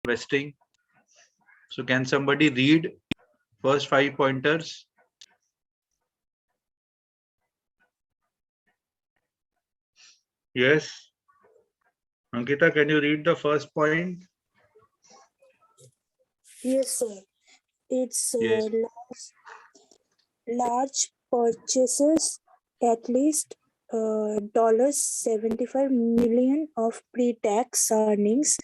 investing. So can somebody read first 5 pointers? Yes. Ankita, can you read the first point? Yes, sir. It's Yes. large purchases, at least $75 million of pre-tax earnings,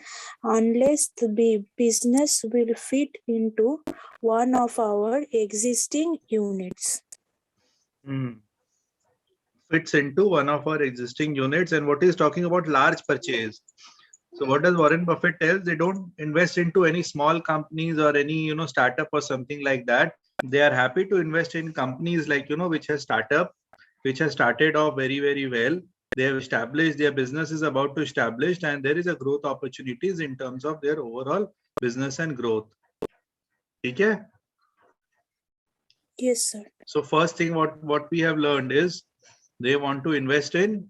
unless the business will fit into one of our existing units. Fits into one of our existing units. And what is talking about large purchase? So what does Warren Buffett tell? They don't invest into any small companies or any startup or something like that. They are happy to invest in companies like which has started off very, very well. They have established, their business is about to establish, and there is a growth opportunities in terms of their overall business and growth. Okay. Yes, sir. So first thing what we have learned is they want to invest in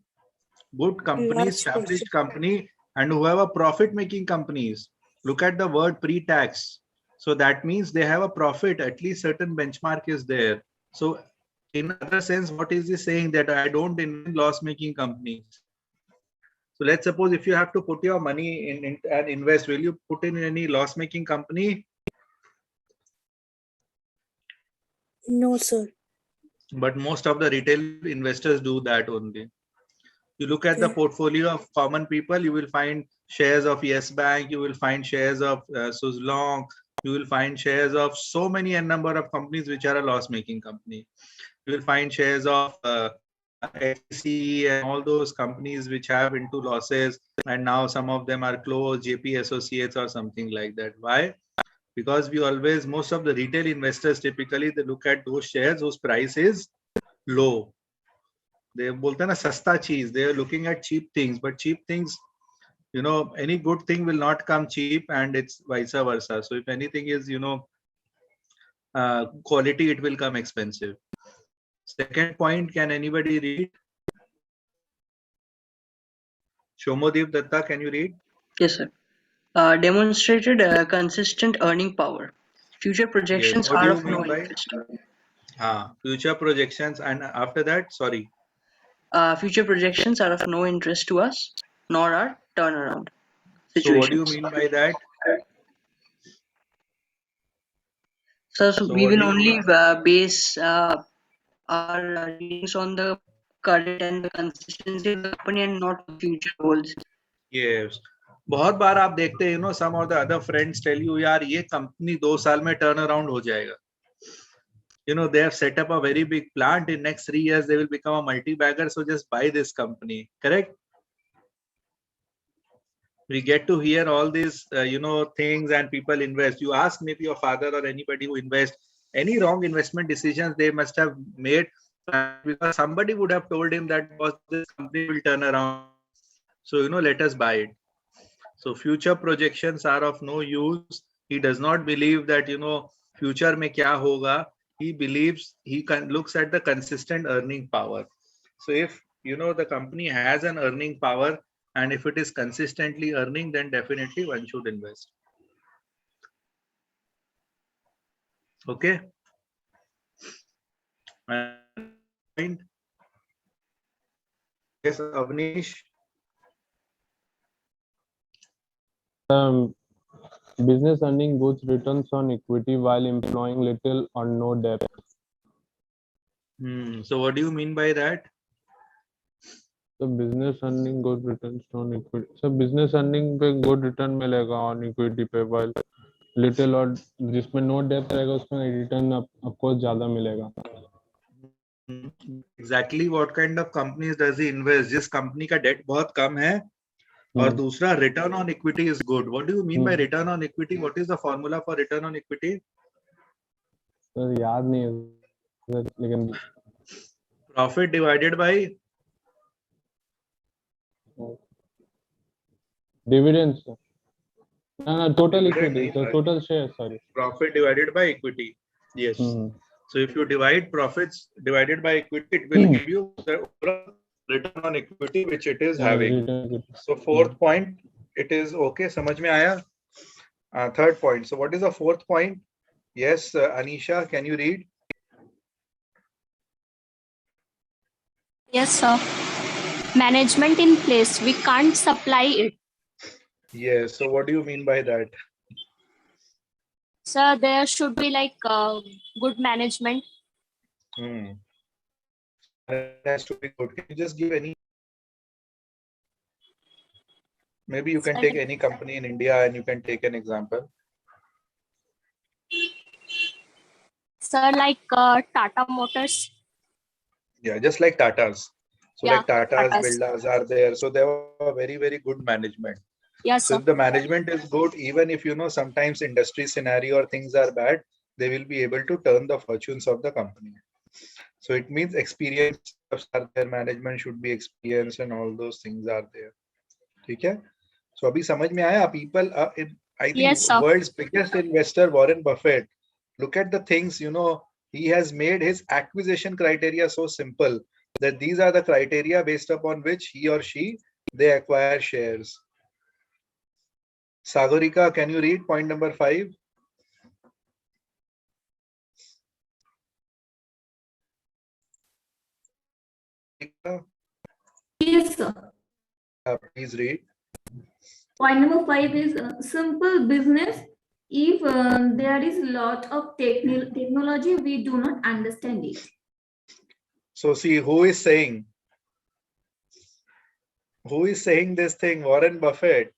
good companies, established company, and who have a profit making companies. Look at the word pre-tax. So that means they have a profit, at least certain benchmark is there. So in other sense, what is he saying? That I don't invest in loss making companies. So let's suppose if you have to put your money in and invest, will you put in any loss making company? No, sir. But most of the retail investors do that only. You look at the portfolio of common people, you will find shares of Yes Bank, you will find shares of Suzlon, you will find shares of so many a number of companies which are a loss-making company. You will find shares of HCE and all those companies which have into losses, and now some of them are closed, JP Associates or something like that. Why? Because most of the retail investors typically they look at those shares whose price is low. They बोलते हैं ना सस्ता चीज. They are looking at cheap things, but cheap things, any good thing will not come cheap, and it's vice versa. So if anything is, quality, it will come expensive. Second point, can anybody read? Shomodeep Datta, can you read? Yes, sir. Demonstrated consistent earning power. Future projections Yes. What do are you of no mean by interest. future projections? And after that, sorry. Future projections are of no interest to us, nor are turnaround So what do you situations. mean by that? So So we what will do you only mean? base our readings on the current and the consistency of the company and not future goals. Yes. बहुत बार आप देखते हैं some of the other friends tell you यार ये company 2 साल में turn around हो जाएगा. They have set up a very big plant. In next 3 years they will become a multi-bagger, so just buy this company. Correct? We get to hear all these things, and people invest. You ask maybe your father or anybody who invests, any wrong investment decisions they must have made, because somebody would have told him that this company will turn around, so let us buy it. So future projections are of no use. He does not believe that future mein kya hoga. He believes looks at the consistent earning power. So if the company has an earning power, and if it is consistently earning, then definitely one should invest. Okay. And yes, Avnish. Business earning good returns on equity while employing little or no debt. So what do you mean by that? So business earning good returns on equity. So business earning पे good return मिलेगा on equity पे, while little और जिसमें no debt रहेगा उसमें return आपको ज़्यादा मिलेगा. Exactly what kind of companies does he invest? जिस company का debt बहुत कम है, और दूसरा return on equity is good. What do you mean by return on equity? What is the formula for return on equity? तो याद नहीं है लेकिन Profit divided by dividends. No, total equity. So Dividend, total share, sorry. Profit divided by equity. Yes. So if you divide profits divided by equity, it will give you the overall return on equity which it is having. So fourth point, it is okay. समझ में आया? Third point. So what is the fourth point? Yes, Anisha, can you read? Yes, sir. Management in place. We can't supply it. Yes. So what do you mean by that? Sir, there should be like good management. It has to be good. Can you just give any? Maybe you can take any company in India and you can take an example. Sir, like Tata Motors. Yeah, just like Tata's. So Yeah, like Tata's, Tatas. Birlas are there. So they have a very, very good management. Yes, So sir. if the management is good, even if sometimes industry scenario or things are bad, they will be able to turn the fortunes of the company. So it means experience are there, management should be experienced and all those things are there. Okay? So abhi samajh mein aaya, people I think Yes, sir. world's biggest investor Warren Buffett, look at the things, he has made his acquisition criteria so simple that these are the criteria based upon which he or she they acquire shares. Sagorika, can you read point number 5? Yes, sir. Please read. Point number 5 is simple business. If there is a lot of technology, we do not understand it. So see, who is saying this thing? Warren Buffett,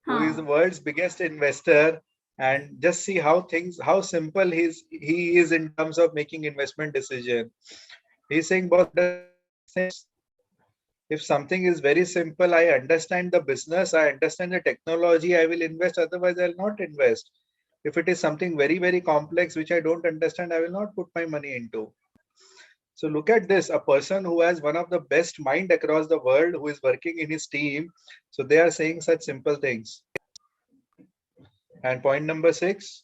who is the world's biggest investor, and just see how simple he is in terms of making investment decision. He's saying, boss, if something is very simple, I understand the business, I understand the technology, I will invest, otherwise I'll not invest. If it is something very, very complex, which I don't understand, I will not put my money into. So look at this, a person who has one of the best mind across the world, who is working in his team. So they are saying such simple things. And point number 6.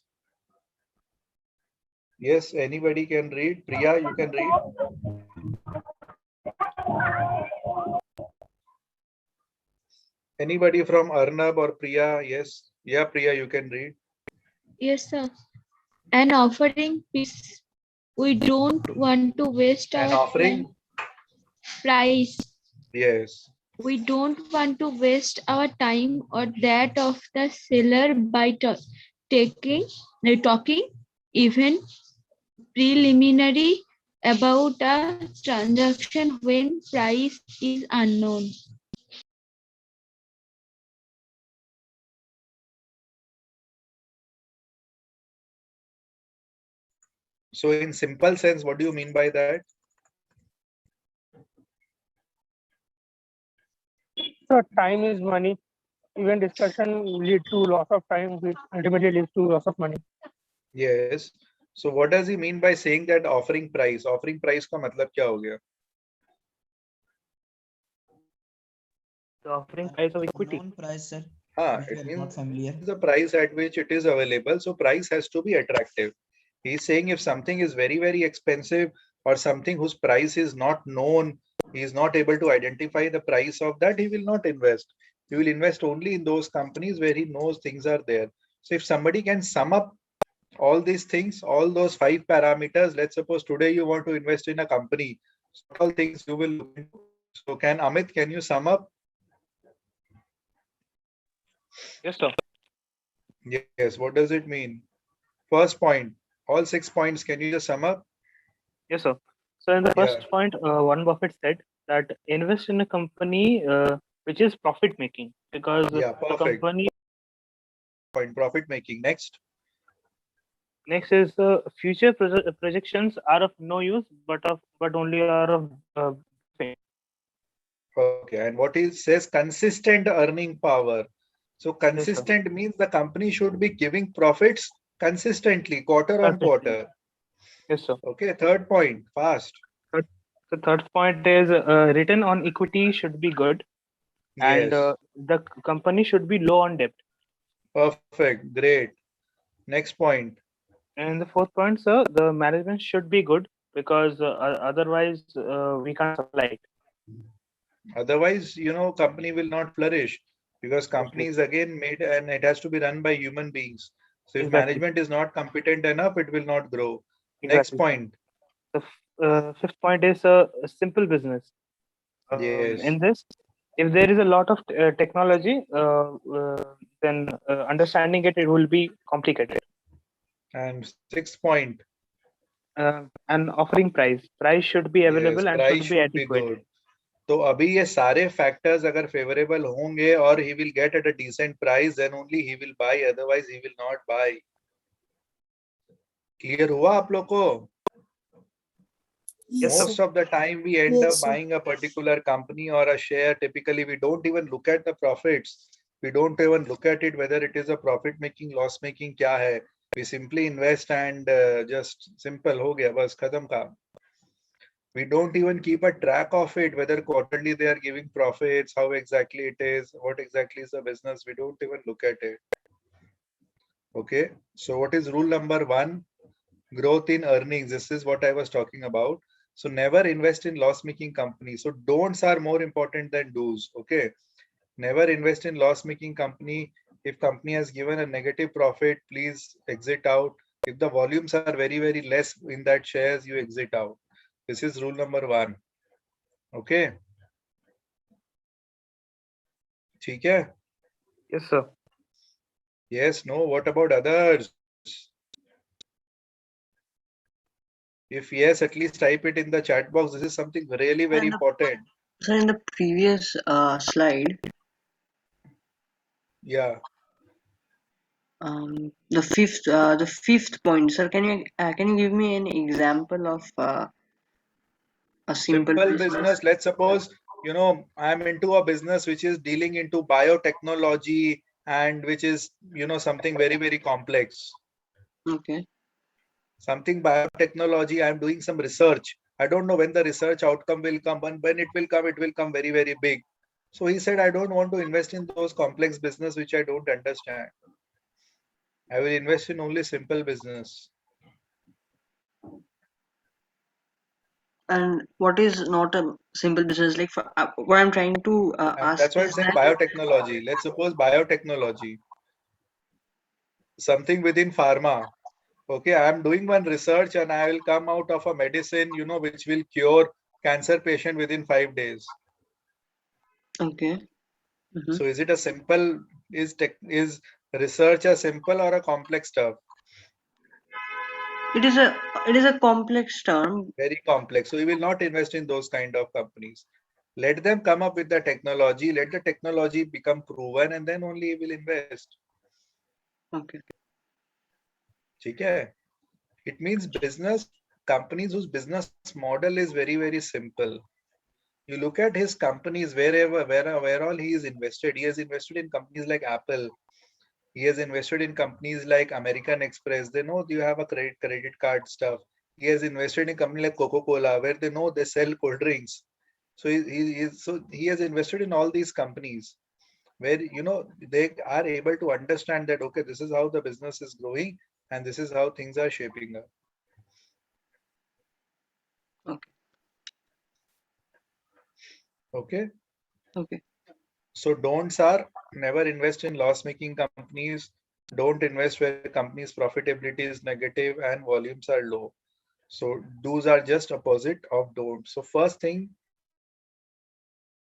Yes, anybody can read. Priya, you can read. Anybody from Arnab or Priya? Yes. Yeah, Priya, you can read. Yes, sir. An offering piece. We don't want to waste An our offering? time. Price. Yes. We don't want to waste our time or that of the seller by talking even preliminary about a transaction when price is unknown. So in simple sense, what do you mean by that? So time is money. Even discussion lead to loss of time, which ultimately leads to loss of money. Yes. So what does he mean by saying that offering price? Offering price का मतलब क्या हो गया? The offering price of equity. Price, sir. It means the price at which it is available. So price has to be attractive. He's saying if something is very, very expensive or something whose price is not known, he is not able to identify the price of that, he will not invest. He will invest only in those companies where he knows things are there. So if somebody can sum up all these things, all those 5 parameters, let's suppose today you want to invest in a company, all things you will look into. So Amit, can you sum up? Yes, sir. Yes, what does it mean? First point, all 6 points, can you just sum up? Yes, sir. So in the first point, Warren Buffett said that invest in a company which is profit making, because the company. Profit making. Next is future projections are of no use, but only are of fame. Okay, and what it says, consistent earning power. So consistent means the company should be giving profits consistently, quarter on quarter. Yes, sir. Okay, third point, fast. The third point is return on equity should be good, and the company should be low on debt. Perfect, great. Next point. And the fourth point, sir, the management should be good, because otherwise we can't supply it. Otherwise, company will not flourish. because company is again made and it has to be run by human beings. So if Exactly. management is not competent enough, it will not grow. Next Exactly. point. The fifth point is a simple business. Yes. In this, if there is a lot of technology, then understanding it will be complicated. And sixth point. And offering price should be available Yes, and price should be should be adequate. good. तो अभी ये सारे factors अगर favourable होंगे और he will get at a decent price, then only he will buy, otherwise he will not buy. Clear हुआ आप लोग को? Yes, Most sir. of the time we end Yes, up sir. buying a particular company or a share. Typically, we don't even look at the profits. We don't even look at it whether it is a profit making, loss making, क्या है. We simply invest and just simple हो गया बस खत्म काम. We don't even keep a track of it, whether quarterly they are giving profits, how exactly it is, what exactly is the business. We don't even look at it. Okay. So what is rule number 1? Growth in earnings. This is what I was talking about. So never invest in loss making companies. So don'ts are more important than do's. Okay. Never invest in loss making company. If company has given a negative profit, please exit out. If the volumes are very, very less in that shares, you exit out. This is rule number 1. Okay. ठीक है? Yes, sir. Yes, no. What about others? If yes, at least type it in the chat box. This is something really very important. So in the previous slide, Yeah. the fifth point, sir. Can you give me an example of a simple business? Let's suppose, I'm into a business which is dealing into biotechnology and which is, something very, very complex. Okay. Something biotechnology, I'm doing some research. I don't know when the research outcome will come, and when it will come very, very big. So he said, I don't want to invest in those complex business which I don't understand. I will invest in only simple business. And what is not a simple business? Like what I'm trying to ask That's why I'm is saying that biotechnology. Let's suppose biotechnology, something within pharma. Okay, I am doing one research and I will come out of a medicine, which will cure cancer patient within 5 days. okay. So is it a simple, is research a simple or a complex stuff? It is a complex term. Very complex. So we will not invest in those kind of companies. Let them come up with the technology, let the technology become proven, and then only we will invest. Okay. Okay. It means business companies whose business model is very, very simple. You look at his companies where all he is invested. He has invested in companies like Apple. He has invested in companies like American Express. They know you have a credit card stuff. He has invested in company like Coca-Cola, where they know they sell cold drinks. So he has invested in all these companies where they are able to understand that okay, this is how the business is growing and this is how things are shaping up. Okay. Okay. Okay. So don'ts are never invest in loss-making companies. Don't invest where companies' profitability is negative and volumes are low. So do's are just opposite of don't. So first thing,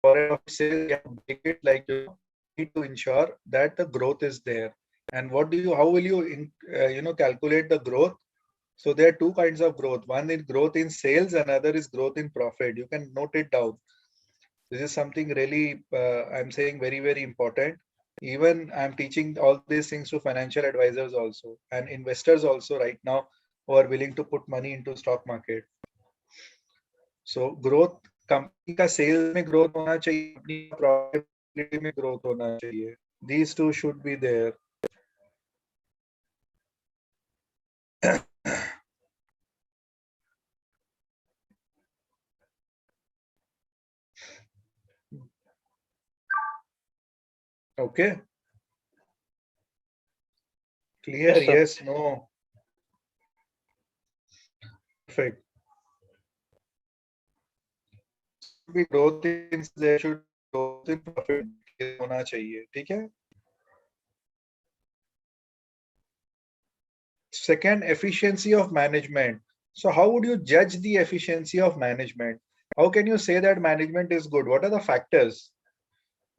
for a sale, you have to make it like you need to ensure that the growth is there. And how will you calculate the growth? So there are two kinds of growth. One is growth in sales, another is growth in profit. You can note it down. This is something really, I'm saying very, very important. Even I'm teaching all these things to financial advisors also and investors also right now who are willing to put money into stock market. So growth, company का sales में growth होना चाहिए, company का profitability में growth होना चाहिए. These two should be there. Okay. Clear? Yes, sir. Yes, no. Perfect. Be growth in, there should be growth in profit. होना चाहिए, ठीक है। Second, efficiency of management. So how would you judge the efficiency of management? How can you say that management is good? What are the factors?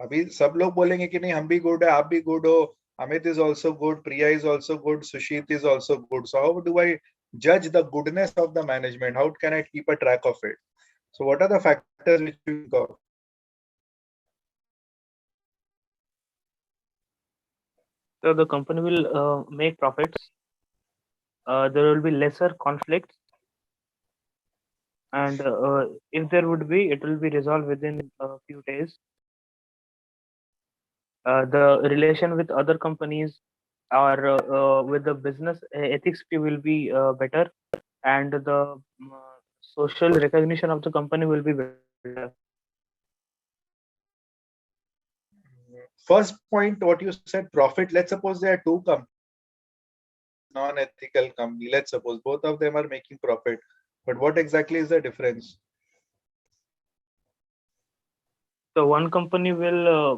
अभी सब लोग बोलेंगे कि नहीं हम भी good है, आप भी good हो, Amit is also good, Priya is also good, Sushit is also good. So how do I judge the goodness of the management? How can I keep a track of it? So what are the factors which you got? So the company will make profits. There will be lesser conflicts, and if there would be, it will be resolved within a few days. The relation with other companies or with the business ethics will be better, and the social recognition of the company will be better. First point, what you said, profit. Let's suppose there are two companies, non-ethical company. Let's suppose both of them are making profit, but what exactly is the difference? So one company will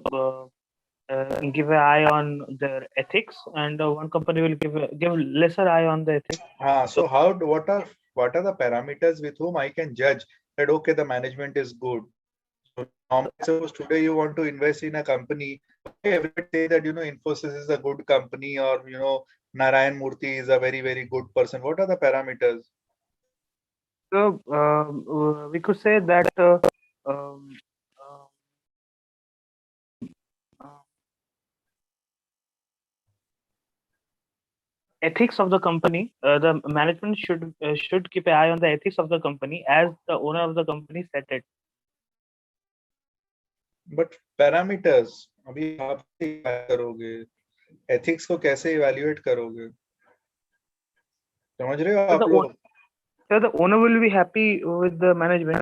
give an eye on their ethics, and one company will give lesser eye on the ethics. So how what are the parameters with whom I can judge that okay, the management is good? So normally, suppose today you want to invest in a company, everyone say that Infosys is a good company, or Narayan Murthy is a very good person. What are the parameters? So we could say that um, ethics of the company, the management should keep an eye on the ethics of the company as the owner of the company set it. But parameters, अभी आप करोगे ethics को कैसे evaluate करोगे? समझ रहे हो आप लोग? So the owner will be happy with the management.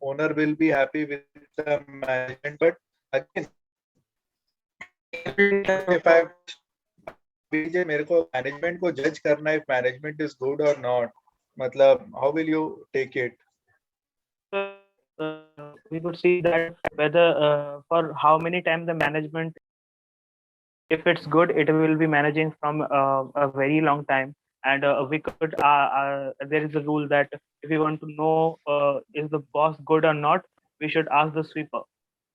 Owner will be happy with the management, but again, if I मेरे को management को judge करना if management is good or not, मतलब how will you take it? We could see that whether for how many times the management, if it's good, it will be managing from a very long time. And we could there is a rule that if we want to know is the boss good or not, we should ask the sweeper.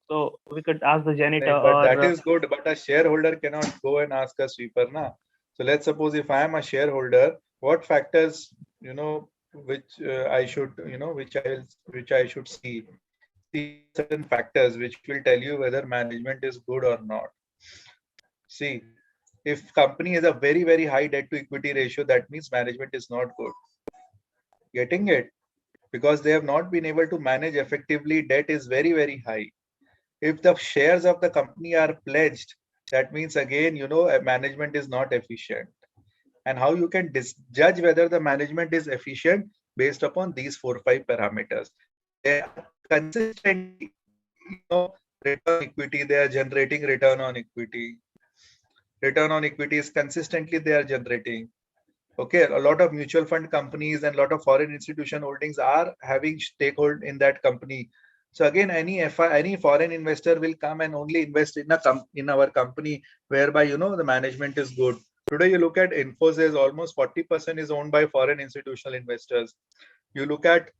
So we could ask the janitor. But that is good, but a shareholder cannot go and ask a sweeper, na? So let's suppose if I am a shareholder, what factors which I should which I should see certain factors which will tell you whether management is good or not. See, if company has a very high debt to equity ratio, that means management is not good. Getting it? Because they have not been able to manage effectively, debt is very high. If the shares of the company are pledged, that means again management is not efficient. And how you can judge whether the management is efficient based upon these 4-5 parameters. They are consistently return on equity, they are generating return on equity. Return on equity is consistently they are generating. Okay, a lot of mutual fund companies and a lot of foreign institution holdings are having stakehold in that company. So again, any foreign investor will come and only invest in our company, whereby the management is good. Today, you look at Infosys, almost 40% is owned by foreign institutional investors. You look at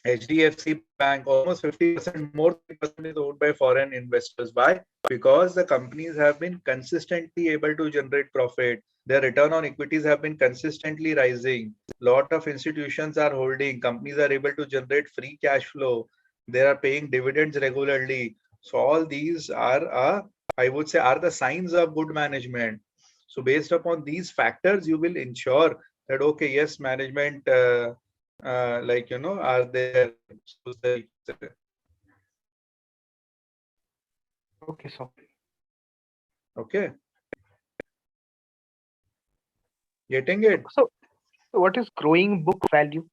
HDFC Bank, almost 50% more is owned by foreign investors. Why? Because the companies have been consistently able to generate profit. Their return on equities have been consistently rising. Lot of institutions are holding. Companies are able to generate free cash flow. They are paying dividends regularly. So all these are, I would say, are the signs of good management. So based upon these factors, you will ensure that okay, yes, management are there. Okay, so Okay. Getting it? So what is growing book value?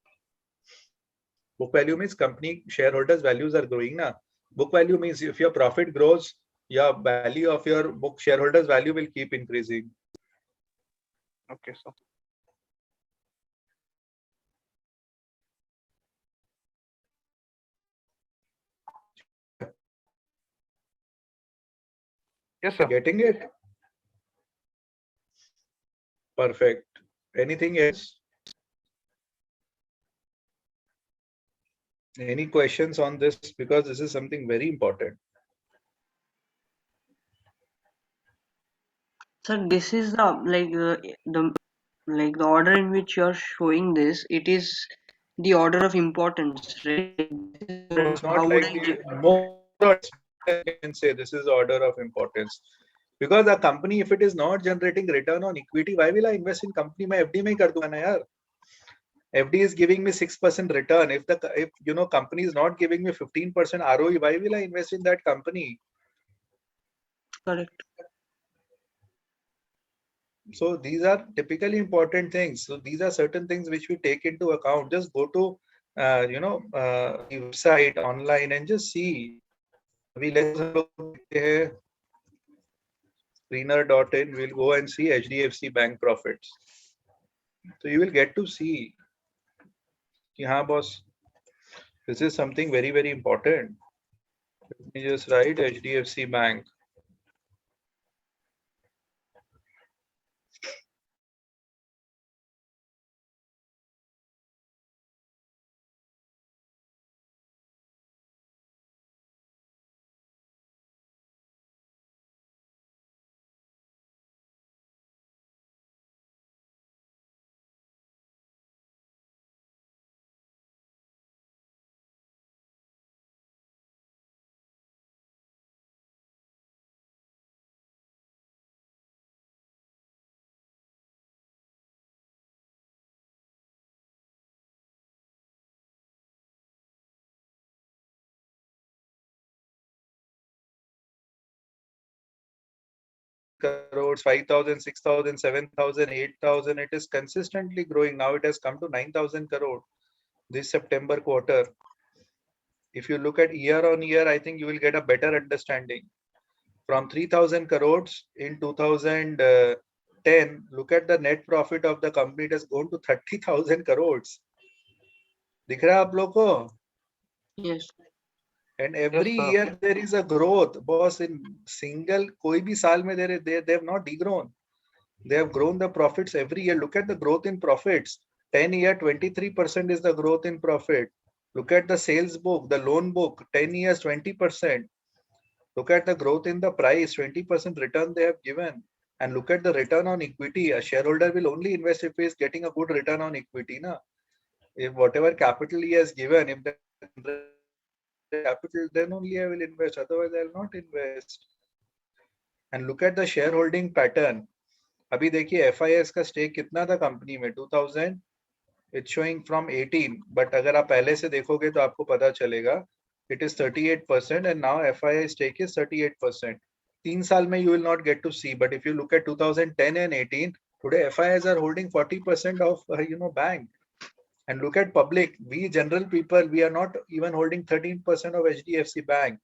Book value means company shareholders' values are growing. Na? Book value means if your profit grows, your value of your book shareholders' value will keep increasing. Okay, so Yes, sir. Getting it? Perfect. Anything else? Any questions on this? Because this is something very important. Sir, this is the order in which you're showing this. It is the order of importance, right? It's How not would like I the more you can say this is order of importance. Because a company, if it is not generating return on equity, why will I invest in company? मैं FD में ही कर दूंगा ना यार. FD is giving me 6% return. If company is not giving me 15% ROE, why will I invest in that company? correct? So these are typically important things. So these are certain things which we take into account. Just go to the website online and just see. Screener.in, we'll go and see HDFC Bank profits. So you will get to see. Yeah, boss. This is something very, very important. Let me just write HDFC Bank. Crores, 5,000, 6,000, 7,000, 8,000. It is consistently growing. Now it has come to 9,000 crore this September quarter. If you look at year on year, I think you will get a better understanding. From 3,000 crores in 2010, look at the net profit of the company. It has gone to 30,000 crores. दिख रहा है आप लोग को? Yes. And every sir. year there is a growth. Boss, in single कोई भी साल में they have not degrown. They have grown the profits every year. Look at the growth in profits. 10 year, 23% is the growth in profit. Look at the sales book, the loan book, 10 years, 20%. Look at the growth in the price, 20% return they have given. And look at the return on equity. A shareholder will only invest if he is getting a good return on equity. Na? If whatever capital he has given, if the capital, then only I will invest. Otherwise, I will not invest. And look at the shareholding pattern. अभी देखिए FIS का stake कितना था company में 2000 it's showing from 18 but अगर आप पहले से देखोगे तो आपको पता चलेगा it is 38% and now FIS stake is 38%. 3 साल में you will not get to see, but if you look at 2010 and 18, today FIS are holding 40% of bank. And look at public, we general people, we are not even holding 13% of HDFC Bank.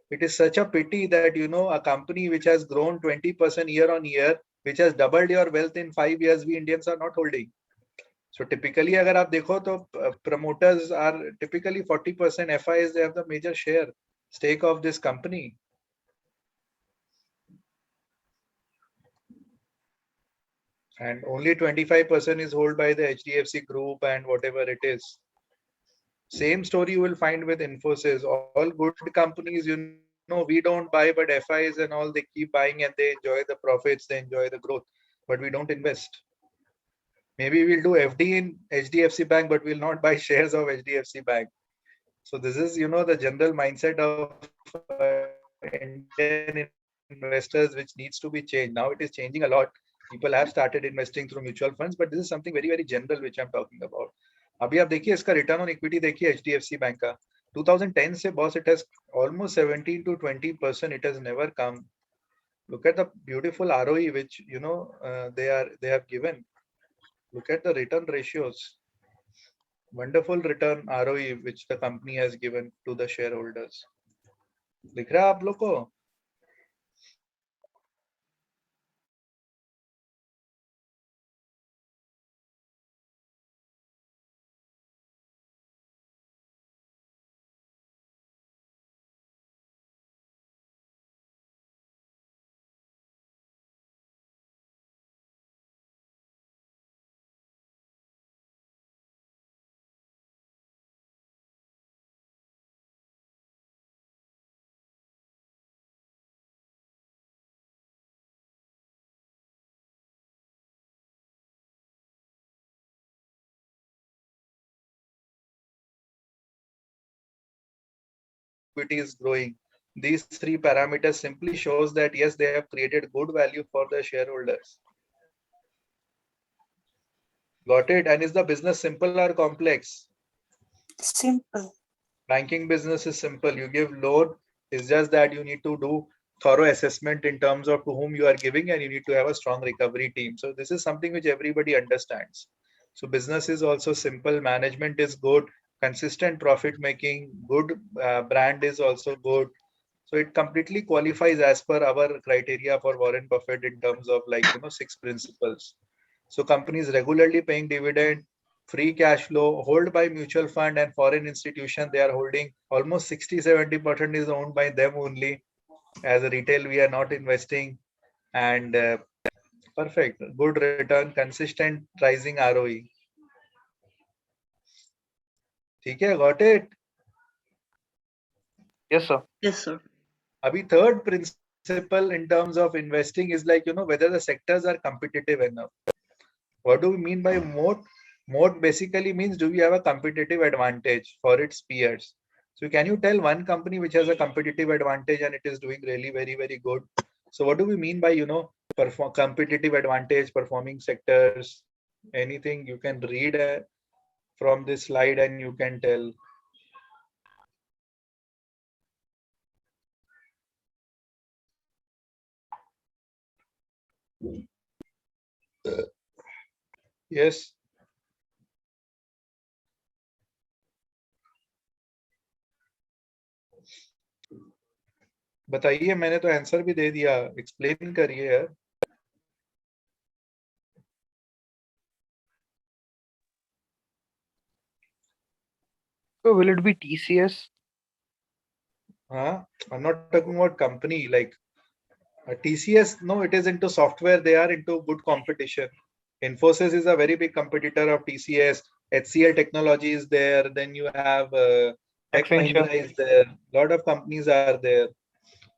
It is such a pity that a company which has grown 20% year on year, which has doubled your wealth in 5 years, we Indians are not holding. So typically, अगर आप देखो तो promoters are typically 40%. FIs, they have the major share stake of this company. And only 25% is held by the HDFC group and whatever it is. Same story you will find with Infosys. All good companies, we don't buy, but FIs and all, they keep buying and they enjoy the profits, they enjoy the growth, but we don't invest. Maybe we'll do FD in HDFC Bank, but we'll not buy shares of HDFC Bank. So this is, the general mindset of Indian investors, which needs to be changed. Now it is changing a lot. People have started investing through mutual funds, but this is something very, very general, which I'm talking about. अभी आप देखिए इसका return on equity देखिए HDFC bank का 2010 से boss it has almost 17 to 20%. It has never come. Look at the beautiful ROE which they have given. Look at the return ratios. Wonderful return ROE which the company has given to the shareholders. दिख रहा है आप लोग को? equity is growing. These three parameters simply shows that yes, they have created good value for the shareholders. Got it? And is the business simple or complex? Simple. Banking business is simple. You give loan. It's just that you need to do thorough assessment in terms of to whom you are giving, and you need to have a strong recovery team. So this is something which everybody understands. So business is also simple. Management is good. Consistent profit making. Good brand is also good. So it completely qualifies as per our criteria for Warren Buffett in terms of 6 principles. So companies regularly paying dividend, free cash flow, hold by mutual fund and foreign institution. They are holding almost 60-70% is owned by them only. As a retail, we are not investing, and perfect, good return, consistent rising ROE. Okay, got it? Yes, sir. Yes, sir. Abhi third principle in terms of investing is whether the sectors are competitive enough. What do we mean by moat? Moat basically means, do we have a competitive advantage for its peers? So can you tell one company which has a competitive advantage and it is doing really very, very good? So what do we mean by, competitive advantage, performing sectors, anything you can read from this slide and you can tell? Yes. बताइए, मैंने तो answer भी दे दिया, explain करिए यार. So will it be TCS? I'm not talking about company like TCS. No, it is into software. They are into good competition. Infosys is a very big competitor of TCS. HCL Technology is there. Then you have Tech Mahindra is there. Lot of companies are there.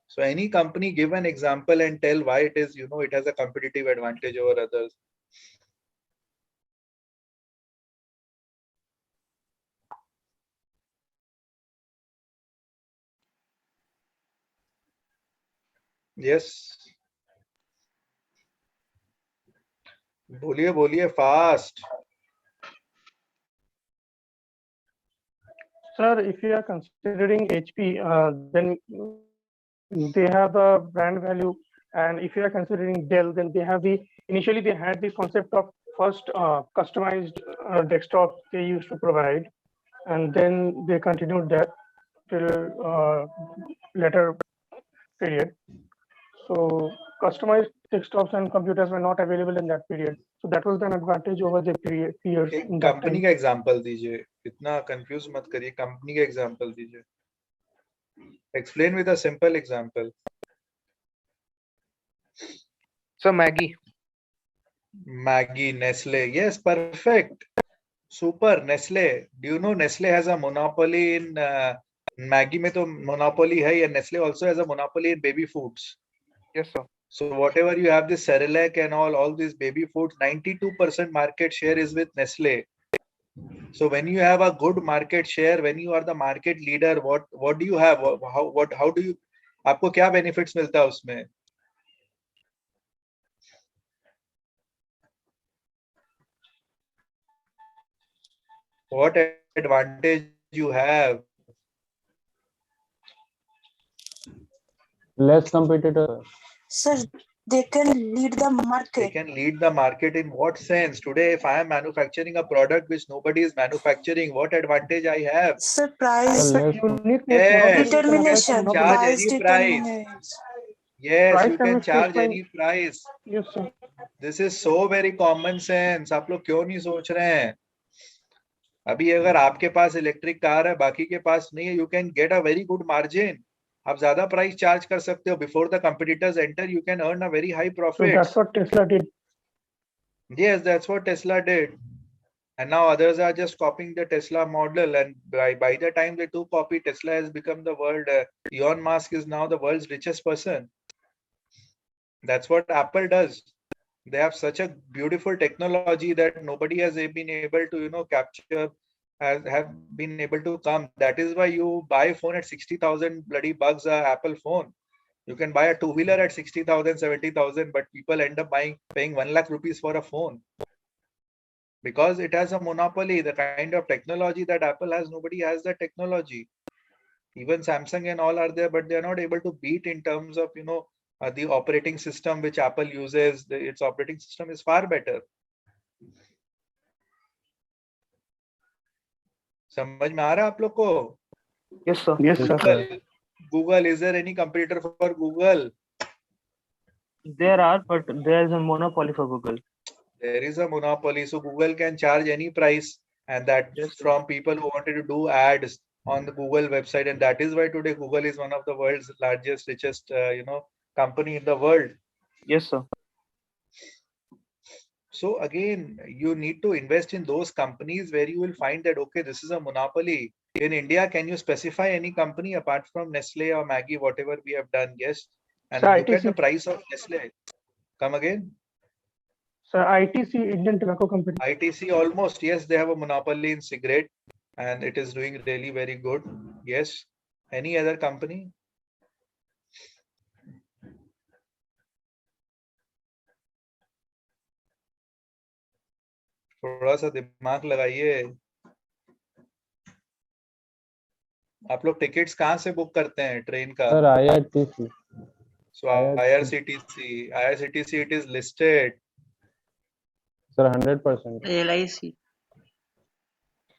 So any company, give an example and tell why it is, it has a competitive advantage over others. Yes. बोलिए बोलिए fast. Sir, if you are considering HP, then they have the brand value, and if you are considering Dell, then they have initially they had the concept of first customized desktop they used to provide, and then they continued that till later period. So customized desktops and computers were not available in that period. So that was an advantage over the peers. Company का example दीजिए, इतना confuse मत करिए, company का example दीजिए. Explain with a simple example. So Maggie. Maggie, Nestle. Yes, perfect. Super. Nestle. Do you know Nestle has a monopoly in Maggie? में तो monopoly है, and Nestle also has a monopoly in baby foods. Yes, sir. So whatever you have, this Cerelac and all these baby foods, 92% market share is with Nestle. So when you have a good market share, when you are the market leader, what do you have? How do you? आपको क्या benefits मिलता है उसमें? What advantage you have? Less competitor. Sir, they can lead the They market. can lead the market in what sense? Today, if I am manufacturing a product which nobody is manufacturing, what advantage I have? Sir, price Yes, determination. you can charge Price any price. determination. Yes, Price you can can be charge fixed by- any price. Yes, sir. This is so very common sense. आप लोग क्यों नहीं सोच रहे हैं? अभी अगर आपके पास इलेक्ट्रिक कार है, बाकी के पास नहीं है, you can get a very good margin. आप ज्यादा प्राइस चार्ज कर सकते हो. Before the competitors enter, you can earn a very high So profit. that's what Tesla did. Yes, that's what Tesla did. And now others are just copying the Tesla model. And by the time they do copy, Tesla has become the world. Elon Musk is now the world's richest person. That's what Apple does. They have such a beautiful technology that nobody has been able to, capture have been able to come. That is why you buy a phone at 60,000 bloody bucks, a Apple phone. You can buy a two-wheeler at 60,000, 70,000, but people end up paying 1 lakh rupees for a phone. Because it has a monopoly. The kind of technology that Apple has, nobody has that technology. Even Samsung and all are there, but they are not able to beat in terms of, the operating system which Apple uses. Its operating system is far better. समझ में आ रहा है आप लोग को? Yes, sir. Yes, sir. Google, is there any competitor for Google? There are, but there is a monopoly for Google. There is a monopoly, so Google can charge any price, and that Yes, sir. from people who wanted to do ads on the Google website, and that is why today Google is one of the world's largest, richest, company in the world. Yes, sir. So again, you need to invest in those companies where you will find that, okay, this is a monopoly. In India, can you specify any company apart from Nestle or Maggi, whatever we have done? Yes. And Sir, look at the ITC. price of Nestle. Come again? Sir, ITC, Indian Tobacco Company. ITC almost, yes, they have a monopoly in cigarette and it is doing really very good. Yes. Any other company? थोड़ा सा दिमाग लगाइए. आप लोग tickets कहाँ से book करते हैं ट्रेन का? Sir, IRTC. So IRCTC, it is listed. Sir, 100%. LIC.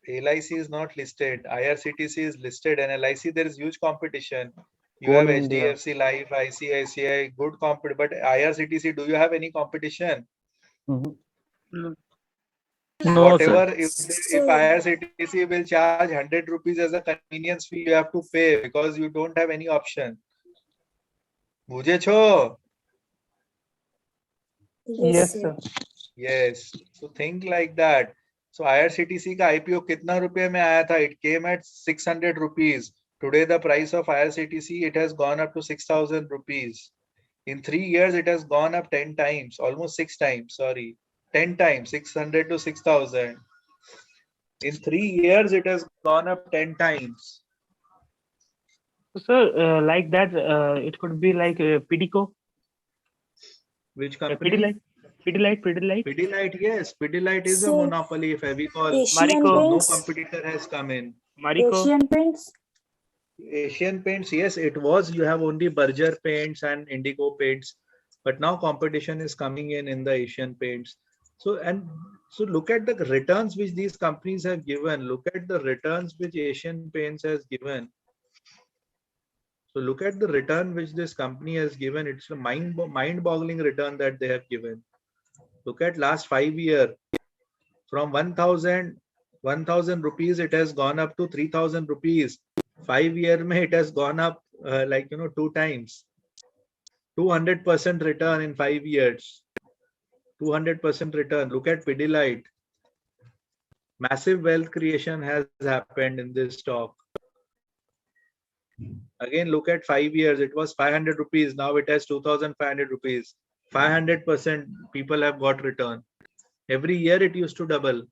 LIC is not listed. IRCTC is listed, and LIC there is huge competition. You Coal have India. HDFC Life, ICICI, good competition. But IRCTC, do you have any competition? Mhm. No, Whatever, sir. if IRCTC will charge 100 rupees as a convenience fee, you have to pay because you don't have any option. बुझे छो? Yes, sir. Yes. So think like that. So IRCTC का IPO कितना रुपए में आया था? It came at 600 rupees. Today the price of IRCTC, it has gone up to 6,000 rupees. In 3 years, it has gone up 10 times, almost 6 times, sorry. 10 times, 600 to 6,000. In 3 years, it has gone up 10 times. Sir, like that, it could be like Pidico. Which company? Pidilite. Pidilite, yes. Pidilite is a Sir, monopoly. Fevicol, Asian Marico. no Paints. competitor has come in. Marico. Asian Paints. Asian Paints, yes, it was. You have only Berger Paints and Indigo Paints, but now competition is coming in the Asian Paints. So look at the returns which these companies have given. Look at the returns which Asian Paints has given. So look at the return which this company has given. It's a mind-boggling return that they have given. Look at last 5 years. From 1,000 rupees, it has gone up to 3,000 rupees. 5 years, it has gone up 2 times. 200% return in 5 years. 200% return. Look at Pidilite. Massive wealth creation has happened in this stock. Again, look at 5 years. It was 500 rupees. Now it has 2,500 rupees. 500% people have got return. Every year it used to double.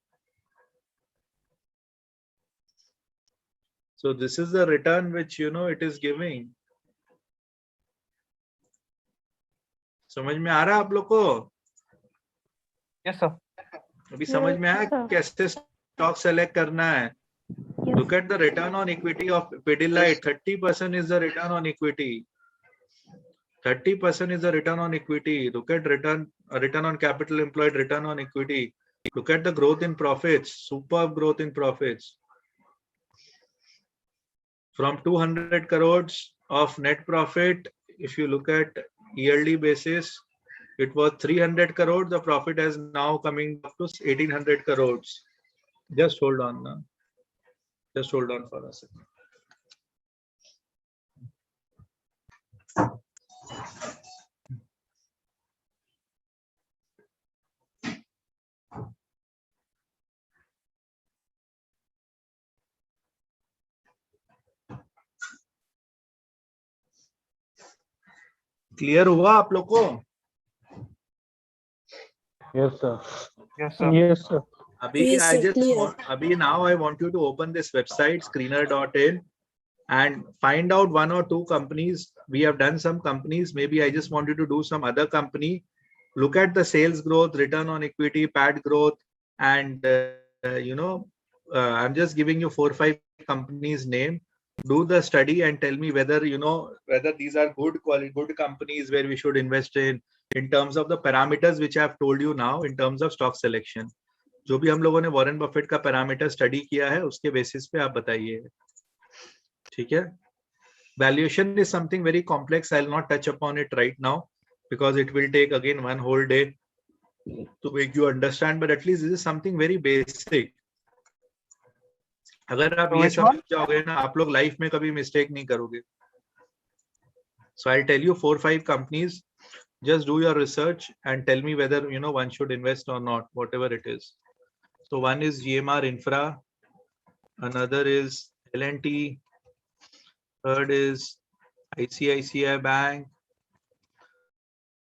So this is the return which it is giving. समझ में आ रहा है आप लोग को? Yes, sir. अभी समझ में आया कैसे स्टॉक सेलेक्ट करना है? Look at the return on equity of Pidilite. 30% is the return on equity. 30% is the return on equity. Look at return on capital employed, return on equity. Look at the growth in profits. Superb growth in profits. From 200 crores of net profit, if you look at yearly basis, it was 300 crores. The profit has now coming up to 1,800 crores. Just hold on now. Just hold on for a second. Clear हुआ आप लोग को? Yes, sir. Yes, sir. Yes, sir. Abhi, now I want you to open this website, screener.in, and find out one or two companies. We have done some companies. Maybe I just want you to do some other company. Look at the sales growth, return on equity, PAT growth, and I'm just giving you 4 or 5 companies name. Do the study and tell me whether whether these are good quality, good companies where we should invest in terms of the parameters which I have told you now in terms of stock selection. जो भी हम लोगों ने Warren Buffett का parameter study किया है उसके basis पे आप बताइए, ठीक है? Valuation is something very complex. I'll not touch upon it right now because it will take again one whole day to make you understand. But at least this is something very basic. अगर आप ये समझ जाओगे ना, आप लोग life में कभी मिस्टेक नहीं करोगे. So I'll tell you 4 or 5 companies. Just do your research and tell me whether one should invest or not, whatever it is. So one is GMR Infra, another is L&T, third is ICICI Bank,